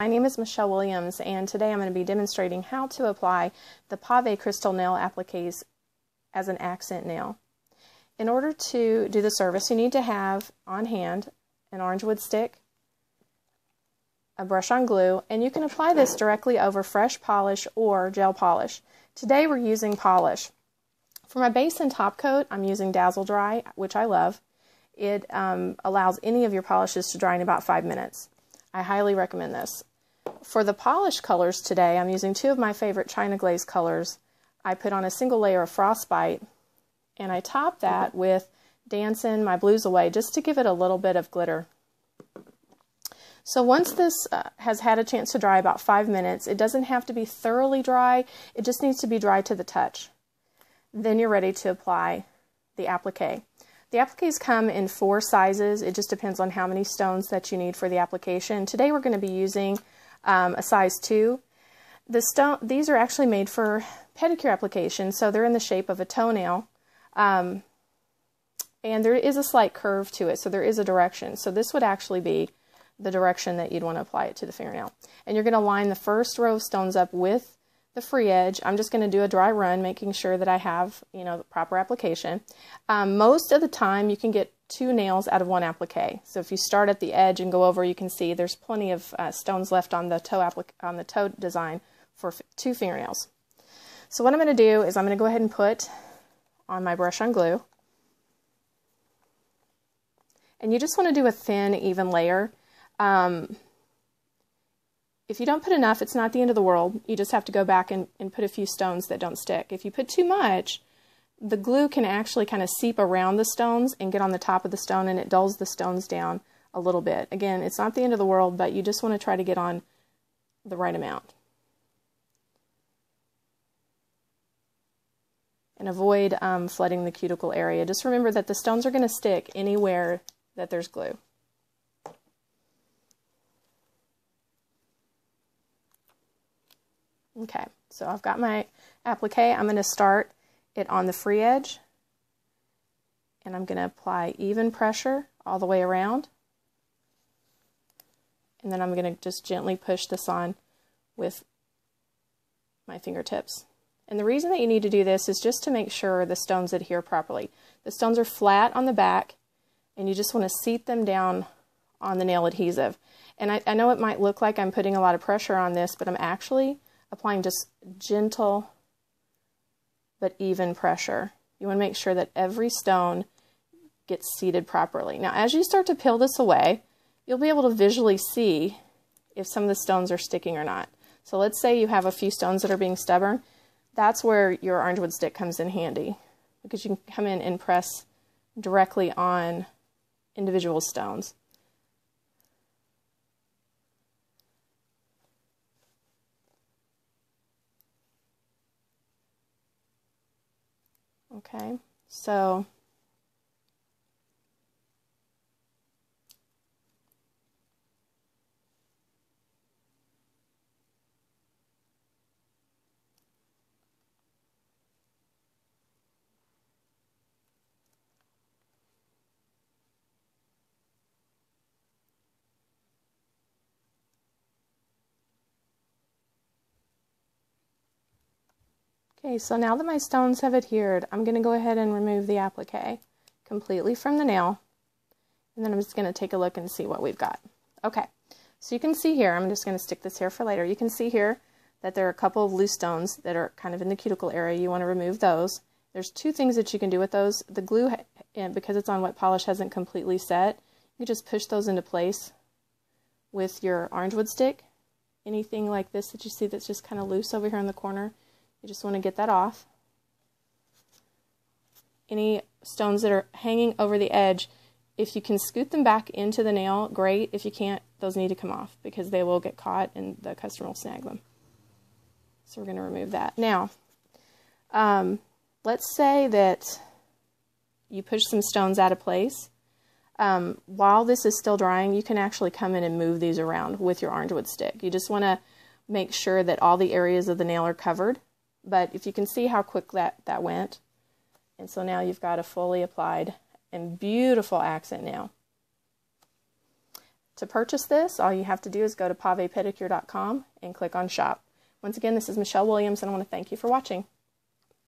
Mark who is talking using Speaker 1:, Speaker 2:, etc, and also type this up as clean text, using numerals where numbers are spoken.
Speaker 1: My name is Michelle Williams, and today I'm going to be demonstrating how to apply the Pave crystal nail appliques as an accent nail. In order to do the service, you need to have on hand an orange wood stick, a brush on glue, and you can apply this directly over fresh polish or gel polish. Today we're using polish. For my base and top coat, I'm using Dazzle Dry, which I love. It allows any of your polishes to dry in about 5 minutes. I highly recommend this. For the polish colors today, I'm using two of my favorite China Glaze colors. I put on a single layer of Frostbite, and I top that with Dancin' My Blues Away just to give it a little bit of glitter. So once this has had a chance to dry about 5 minutes, it doesn't have to be thoroughly dry, it just needs to be dry to the touch. Then you're ready to apply the applique. The appliques come in 4 sizes. It just depends on how many stones that you need for the application. Today we're going to be using a size 2. These are actually made for pedicure applications, so they're in the shape of a toenail. And there is a slight curve to it, so there is a direction. So this would actually be the direction that you'd want to apply it to the fingernail. And you're going to line the first row of stones up with the free edge. I'm just going to do a dry run, making sure that I have, the proper application. Most of the time you can get 2 nails out of 1 applique. So if you start at the edge and go over, you can see there's plenty of stones left on the toe design for 2 fingernails. So what I'm going to do is I'm going to go ahead and put on my brush on glue. And you just want to do a thin, even layer. If you don't put enough, it's not the end of the world. You just have to go back and put a few stones that don't stick. If you put too much, the glue can actually kind of seep around the stones and get on the top of the stone, and it dulls the stones down a little bit. Again, it's not the end of the world, but you just want to try to get on the right amount. And avoid flooding the cuticle area. Just remember that the stones are going to stick anywhere that there's glue. Okay, so I've got my applique. I'm going to start it on the free edge, and I'm going to apply even pressure all the way around, and then I'm going to just gently push this on with my fingertips. And the reason that you need to do this is just to make sure the stones adhere properly. The stones are flat on the back, and you just want to seat them down on the nail adhesive. And I know it might look like I'm putting a lot of pressure on this, but I'm actually applying just gentle but even pressure. You want to make sure that every stone gets seated properly. Now, as you start to peel this away, you'll be able to visually see if some of the stones are sticking or not. So let's say you have a few stones that are being stubborn. That's where your orange wood stick comes in handy, because you can come in and press directly on individual stones. Okay, so okay, so now that my stones have adhered, I'm going to go ahead and remove the applique completely from the nail, and then I'm just going to take a look and see what we've got. Okay, so you can see here, I'm just going to stick this here for later. You can see here that there are a couple of loose stones that are kind of in the cuticle area. You want to remove those. There's 2 things that you can do with those. The glue, because it's on wet polish, hasn't completely set. You just push those into place with your orange wood stick. Anything like this that you see that's just kind of loose over here in the corner, you just want to get that off. Any stones that are hanging over the edge, if you can scoot them back into the nail, great. If you can't, those need to come off because they will get caught and the customer will snag them. So we're going to remove that. Now, let's say that you push some stones out of place. While this is still drying, you can actually come in and move these around with your orange wood stick. You just want to make sure that all the areas of the nail are covered. But if you can see how quick that went, and so now you've got a fully applied and beautiful accent nail. To purchase this, all you have to do is go to pavepedicure.com and click on Shop. Once again, this is Michelle Williams, and I want to thank you for watching.